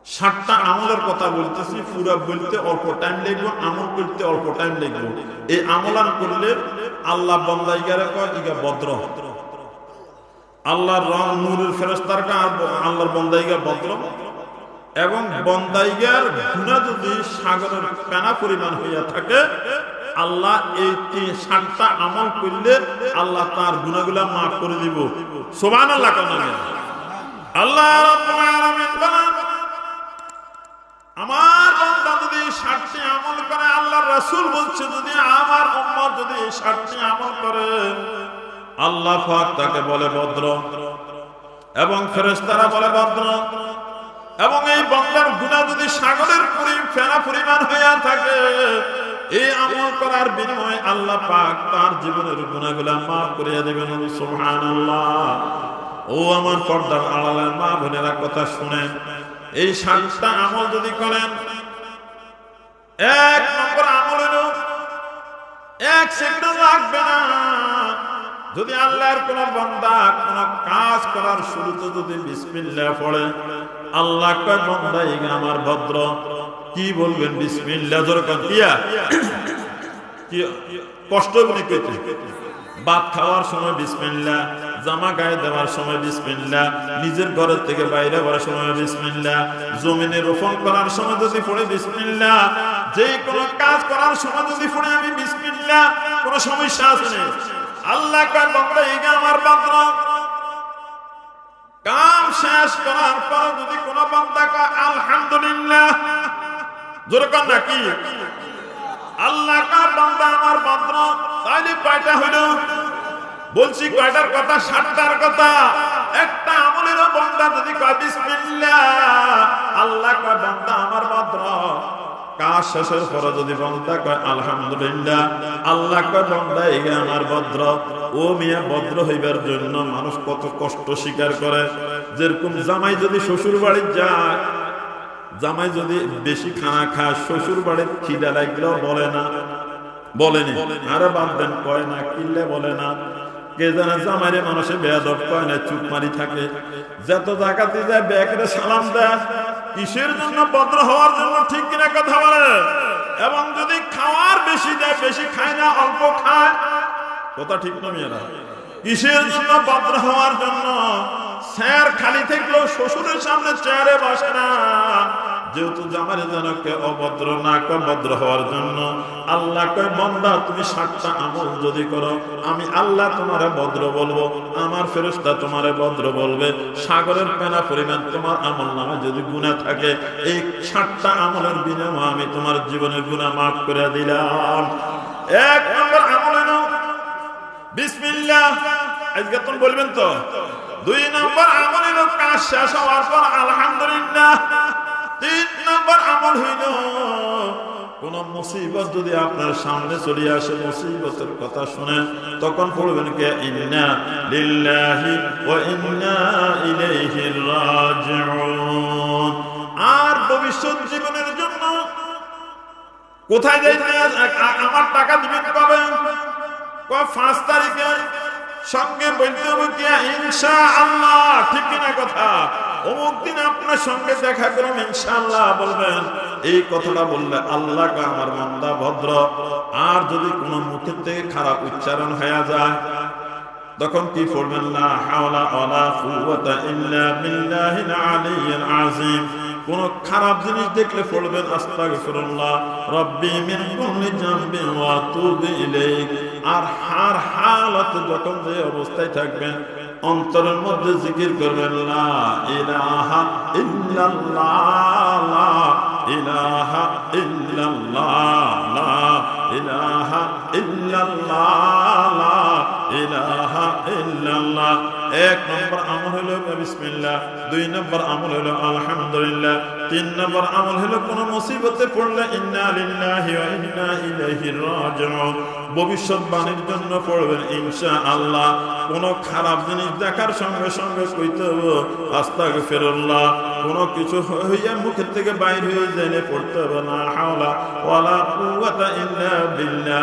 7টা আমলের কথা বলতেছি, পুরা বলতে অল্প টাইম লাগবে, আমল করতে অল্প টাইম লাগবে। এই আমলান করলে আল্লাহ বান্দাইগারে কয় ইগা ভদ্র, আল্লাহর নূরের ফেরেশতারা আল্লাহর বান্দাইগা ভদ্র, এবং বান্দাইগার গুনাহ যদি সাগরের ফেনা পরিমাণ হইয়া থাকে, আল্লাহ এই 7টা আমল করলে আল্লাহ তার গুনাহগুলা মাফ করে দিব। সুবহানাল্লাহ। আল্লাহ রাব্বুল আলামিন বলেন, আমার বান্দা যদি 7টি আমল করে, আল্লাহর রাসূল বলছে যদি আমার উম্মত যদি 7টি আমল করে, আল্লাহ পাক তাকে বলে ভদ্র এবং ফেরেশতারা বলে ভদ্র। এবং এই বান্দার গুনাহ যদি সাগরের ফেনা পরিমাণ হইয়া থাকে, এই আমল করার বিনিময়ে আল্লাহ পাক তার জীবনের গুনাহগুলা মাফ করিয়া দিবেন। সুবহানাল্লাহ। ও আমার পর্দার আড়ালের মা বোনেরা, কথা শুনেন, এই 7টা আমল যদি করেন, 1 নম্বর আমল হলো 1 সেকেন্ড লাগবে না। যদি আল্লাহর কোন বান্দা কোন কাজ করার শুরুতে যদি বিসমিল্লাহ পড়ে, আল্লাহ কয় বান্দা ইগা আমার ভদ্র। কি বলবেন? বিসমিল্লাহ। যখন কি কষ্ট কইতে, ভাত খাওয়ার সময় বিসমিল্লাহ, জামা গায়ে দেওয়ার সময় বিসমিল্লাহ, নিজের ঘরের থেকে বাইরে হওয়ার সময় বিসমিল্লাহ, জমিনে রোপণ করার সময় যদি পড়ে বিসমিল্লাহ, যে কোনো কাজ করার সময় যদি পড়ে আমি বিসমিল্লাহ, কোনো সমস্যা আছে না। আল্লাহ কয় বান্দা ইগা আমার ভদ্র। কাম শেষ করার পর যদি কোনো বান্দা কয় আলহামদুলিল্লাহ, জোরে কর নাকি? আল্লাহ কয় বান্দা আমার ভদ্র। তাইলে কয়টা হইল? বলছি কয়টার কথা? 7টার কথা। একটা আমলের বান্দা যদি কয় বিসমিল্লাহ, আল্লাহ কয় বান্দা আমার ভদ্র। কাজ শেষের পরে যদি বান্দা কয় আলহামদুলিল্লাহ, আল্লাহ কয় বান্দা ইগা আমার ভদ্র। ও মিয়া, ভদ্র হইবার জন্য মানুষ কত কষ্ট স্বীকার করে। যেরকম জামাই যদি শ্বশুর বাড়ি যায়, জামাই যদি বেশি খানা খায়, শ্বশুর বাড়ির খিদা লাগলেও বলে না, বলেনি, আরে বাদ দেন কয় না, কিল্লে বলে না। কে জানে জামাইরে মানুষে বেয়াদব কয় না, চুপ মারি থাকে। যত জায়গাতে যায় ব্যাগরে সালাম দেয়। কিসের জন্য? ভদ্র হওয়ার জন্য। ঠিক কিনা কথা বলে? এবং যদি খাওয়ার বেশি দেয়, বেশি খায় না, অল্প খায়। কথা ঠিক না মেয়েরা? কিসের জন্য? ভদ্র হওয়ার জন্য। চেয়ার খালি থাকলেও শ্বশুরের সামনে চেয়ারে বসে না, যেহেতু জামাইরে যেন কে অভদ্র না কয়, ভদ্র হওয়ার জন্য। আল্লাহ কয় বান্দা তুমি 7টা আমল যদি করো, আমি আল্লাহ তোমারে ভদ্র বলবো, আমার ফেরেশতা তোমারে ভদ্র বলবে। সাগরের পেনা পরিমাণ তোমার আমল নামে যদি গুনাহ থাকে, এই 7টা আমলের বিনিময়ে আমি তোমার জীবনের গুনাহ মাফ করে দিলাম। 1 নম্বর আমল হলো বিসমিল্লাহ। আজকে তুমি বলবেন তো। 2 নম্বর আমল হলো কাজ শেষ হওয়ার পর আলহামদুলিল্লাহ। 3 নম্বর আমল হইল কোন মুসিবত যদি আপনার সামনে চলে আসে, মুসিবতের কথা শুনে, তখন পড়বেন কে ইন্না লিল্লাহি ওয়া ইন্না ইলাইহি রাজিউন। আর ভবিষ্যৎ জীবনের জন্য কোথায় যাইতে, আমার টাকা দিবেন কবে? 5 তারিখে। সঙ্গে বলতে হবে কি ইনশাআল্লাহ। ঠিক কিনা কথা? অমুক দিন আপনার সঙ্গে দেখা করুন ইনশাআল্লাহ বলবেন। এই কথাটা বললে আল্লাহ কা আমার বান্দা ভদ্র। আর যদি কোনো মুখের থেকে খারাপ উচ্চারণ হয়ে যায়, তখন কি পড়বেন? লা হাওলা ওয়ালা কুওয়াতা ইল্লা বিল্লাহিল আলিয়্যিল আযীম। কোন খারাপ জিনিস দেখলে পড়বেন আস্তাগফিরুল্লাহ রাব্বি মিন কুল্লি যামবিন ওয়া আতুবু ইলাইক। আর হার হালাতে যখন যে অবস্থায় থাকবেন, অন্তরের মধ্যে জিকির করবেন লা ইলাহা ইল্লাল্লাহ, লা ইলাহা ইল্লাল্লাহ, লা ইলাহা ইল্লাল্লাহ, লা ইলাহা ইল্লাল্লাহ। 1 নম্বর আমল হলো বিসমিল্লাহ। 2 নম্বর আমল হলো আলহামদুলিল্লাহ। 3 নম্বর আমল হলো কোন মুসিবতে পড়লে ইন্না লিল্লাহি ওয়া ইন্না ইলাইহি রাজিউন। ভবিষ্যৎবাণীর জন্য পড়বেন ইনশাআল্লাহ। কোন খারাপ জিনিস দেখার সঙ্গে সঙ্গে কইতে হবে আস্তাগফিরুল্লাহ। কোন কিছু হইয়া মুখের থেকে বাইরে হয়ে যায় পড়তে হবে না হাওলা ওয়ালা কুওয়াতা ইল্লা বিল্লাহ।